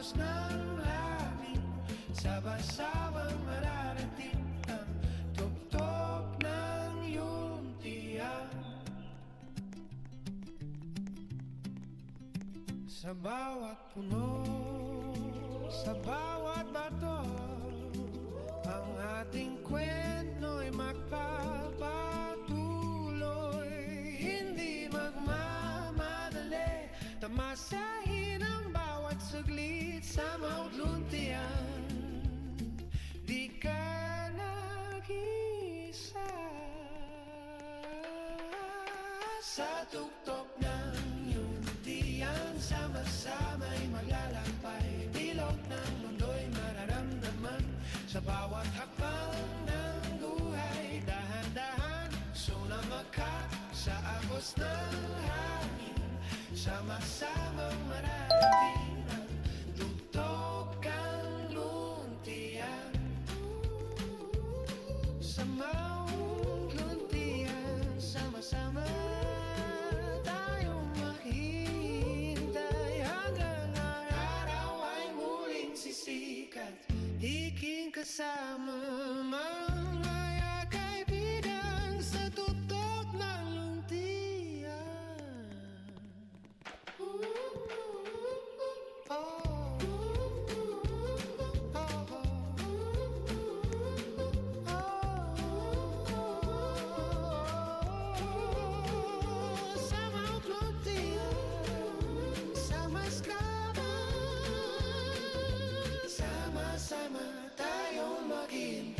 agos ng hangin, sabay-sabang mararating ang tuktok ng iyong tiyan. Sa bawat puno, sa bawat bato, ang ating kwenta'y magpapatuloy. Hindi magmamadali, tamasahin ang bawat saglit sa Mount Luntian. Di ka nag-isa sa tuktok ng iyong tiyan. Sama-sama'y maglalakbay, bilog ng mundo'y mararamdaman. Sa bawat hakbang ng buhay, dahan-dahan sumamakat sa agos ng hangin, sama-samang mararating ang tuktok ng luntian. Sa Mount Luntian, sama-sama tayong maghihintay hanggang ang araw ay muling sisikat. Iking kasama mga kaibigan sa tuktok ng luntian. Sa Mount Luntian, sama-sama, sama-sama tayong maghintay.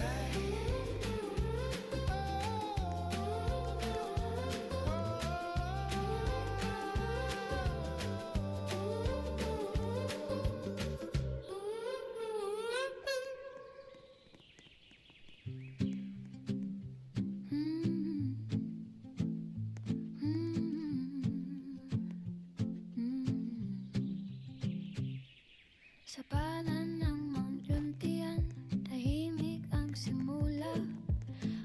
Sa panan ng Mount Luntian, tahimik ang simula.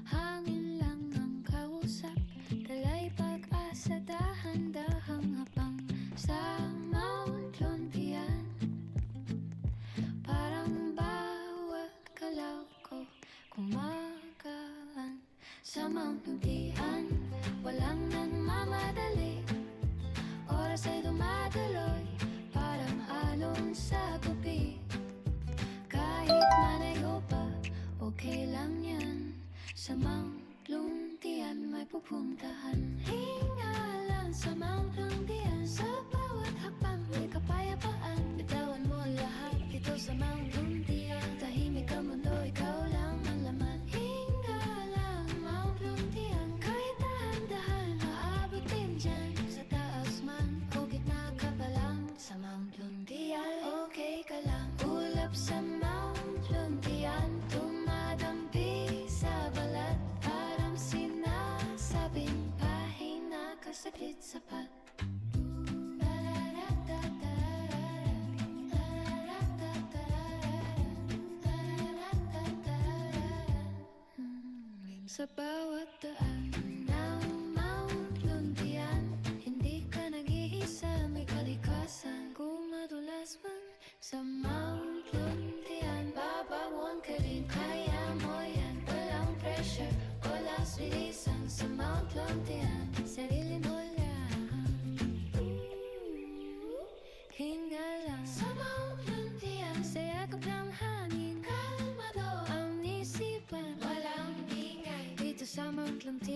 Hangin lang ang kausap, dalay pag-asa, dahan-dahang habang sa Mount Luntian. Parang bawat galaw ko kumagaan sa Mount Luntian. Walang nagmamadali, oras ay dumadaloy, parang alon sa gabi. Kahit malayo pa, okay lang yan. Sa Mount Luntian may pupuntahan. Hinga lang sa Mount Luntian, sa bawat hakbang may kapayapaan. Bitawan mo lahat dito sa Mount Luntian. Tahimik ang mundo, ikaw lang ang laman. Hinga lang Mount Luntian, kahit dahan-dahan maabot din dyan. Sa taas man o gitna ka pa lang, sa Mount Luntian okay ka lang. Ulap sa Mount Luntian, tumadampi sa balat, parang sinasabing pahina ka saglit sapat. Sa bawat daan ng Mount Luntian, hindi ka nag-iisa, may kalikasan. Kung madulas man sa Mount Luntian, babawan ka rin, kaya mo yan. Walang pressure, walang bilisan sa Mount Luntian, sarili mo lang. Hinga lang sa Mount Luntian, sa yakap ng hangin, kalmado ang isipan, walang ingay dito sa Mount Luntian.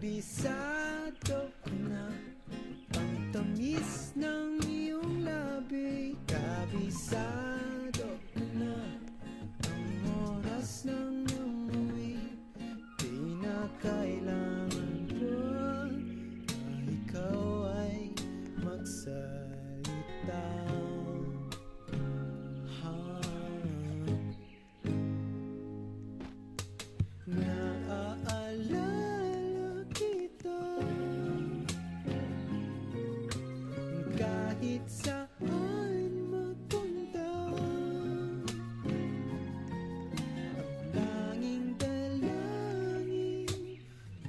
Kabisado ko na ang tamis ng iyong labi. Kabisado ko na ang oras ng umuwi. Di na kailangan pa na ikaw ay magsalita. Naaalala kita kahit saan mapunta. Ang tanging dalangin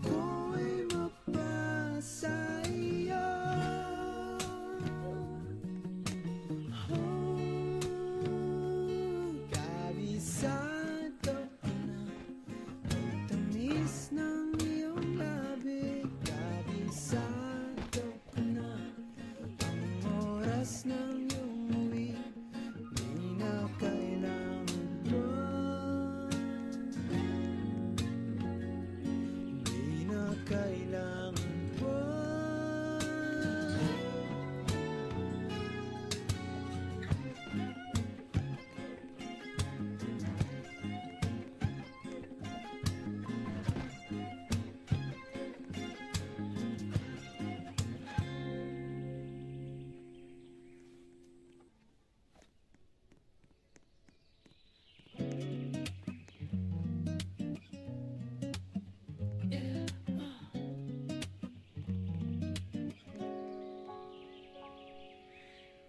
ko ay mapasa iyo. Kabisado ko na ang tamis ng iyong labi. Kabisado ko na ang oras ng iyong uwi. Di na kailangan pa, di na kailangan pa.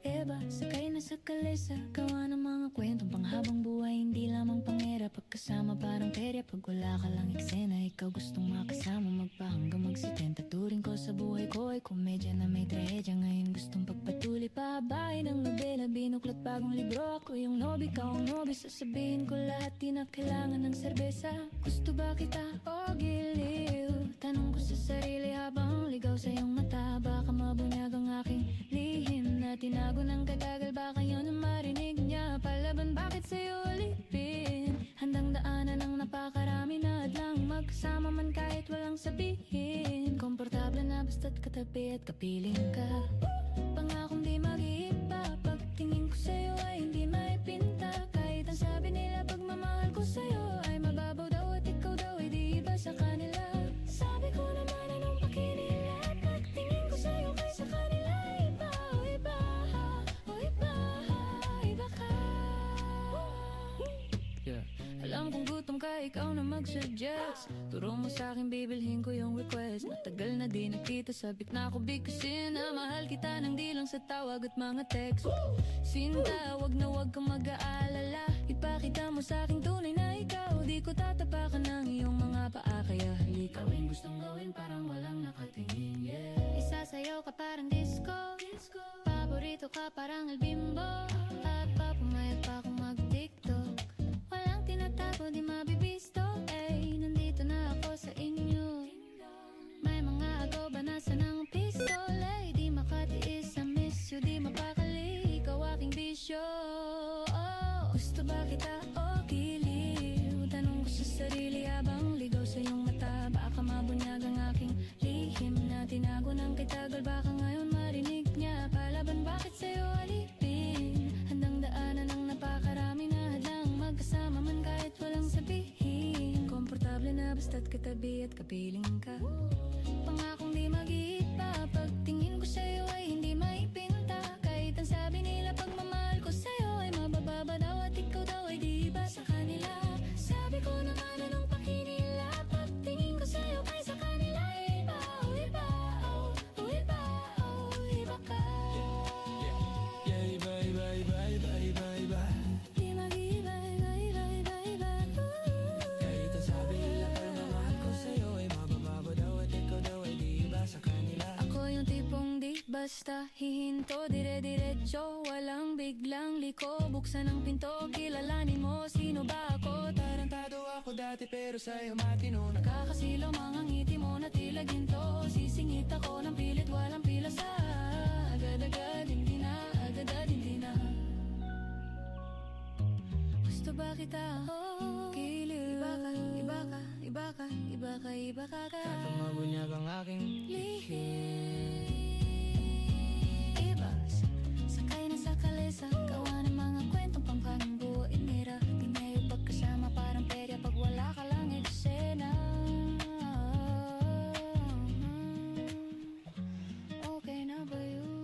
Eba, sakay na sa kalesa, gawa ng mga kwentong panghabang buhay, hindi lamang pangyera. Pagkasama parang perya, pag wala ka lang eksena, ikaw gustong makasama, magpahanggang mag-70. Turing ko sa buhay ko ay komedya na may trahedya. Ngayon gustong pagpatuloy, pahabain ng nobela, binuklat bagong libro. Ako yung nobi, ikaw ang nobi, sasabihin ko lahat, di na kailangan ng serbesa. Gusto ba kita o giliw? Tanong ko sa sarili habang ligaw sa iyong mata. Baka mabunyag ang aking lihim na tinago ng katagal, baka yun ang marinig niya. Palaban, bakit sa'yo alipin? Handang daanan ng napakarami na hadlang, magkasama man kahit walang sabihin. Komportable na basta't katabi at kapiling ka. Pangakong di mag-iiba, pagtingin ko sa'yo ay hindi maipinta. Kahit ang sabi nila pagmamahal ko sa'yo ay mababaw daw at ikaw daw ay di iba sa kanila. Sabi ko naman anong pakinila, pagtingin ko sa'yo kay sa kanila iba, o iba, o iba, iba ka. Alam kong gutom ka, ikaw na mag-suggest. Turo mo sa'kin, bibilhin ko yung request. Matagal na di nakita, sabik na ako bigkasin na mahal kita nang di lang sa tawag at mga text. Sinta, wag na wag kang mag-aalala, ipakita mo sa'king tunay na ikaw. Di ko tatapakan ng iyong mga paa, kaya halika. Gawin gustong gawin, parang walang nakatingin, yeah. Isasayaw ka parang disco, paborito ka parang albimbo. At papumayag pa akong mag-tiktok, walang tinatago, di mabibisto. Eh, nandito na ako sa inyo. May mga agoba nasa ng pistol. Eh, di makatiis sa miss you, di mapakali, ikaw aking bisyo. Oh, gusto ba kita o giliw? Tanong ko sa sarili habang ligaw sa iyong mata. Baka mabunyag ang aking lihim na tinago ng kitagal, baka ngayon marinig niya. Palaban, bakit sa'yo alipin? Handang daanan ng napakarami na hadlang, magkasama man kahit walang sabihin. Komportable na basta't katabi at kapiling ka. Pangakong di mag-iiba, pagtingin ko sa'yo ay hindi maipinta. Kahit ang sabi nila pagmamahal ko sa'yo ay mabababa daw at ikaw daw ay di iba sa kanila. Sabi ko naman anong pakinila, pagtingin ko sa'yo kay sa kanila iba, o iba, o iba, o iba ka. Yeah, iba, iba, iba, iba, iba, iba. Di mag-iiba, iba, iba, iba, iba. Kahit ang sabi nila pagmamahal ko sa'yo ay mabababa daw at ikaw daw ay di iba sa kanila. Ako yung tipong di basta hihinto, dire-diretso, walang biglang liko. Buksan ang pinto, kilalanin mo sino ba ako. Tarantado ako dati pero sa'yo matino. Nakakasilaw mga ngiti mo na tila ginto. Sisingit ako ng pilit, walang pila sa agad-agad, hindi na, agad-agad, hindi na. Gusto ba kita? Oh, giliw. Iba ka, iba ka, iba ka, iba Iba kaga At mabunyag ang aking lihim. Ibas, sakay na sa kalesa, gawa ng mga kwentong pangkang buo inira. Di ngayo pagkasama parang perya pag wala ka lang eksena. Okay na ba yun?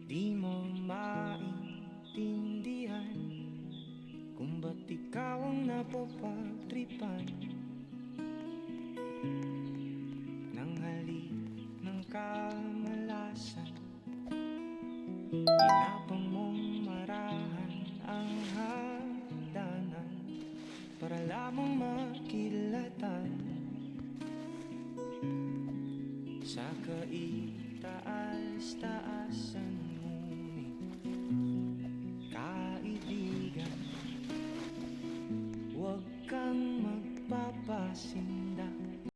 Di mo maintindihan kung ba't ikaw ang napapagtripan ng halik ng kamalasan. Tinapang mong marahan ang hagdanan para lamang makilatan sa kaitaas-taasan. Ngunit kaibigan, huwag kang magpapasim.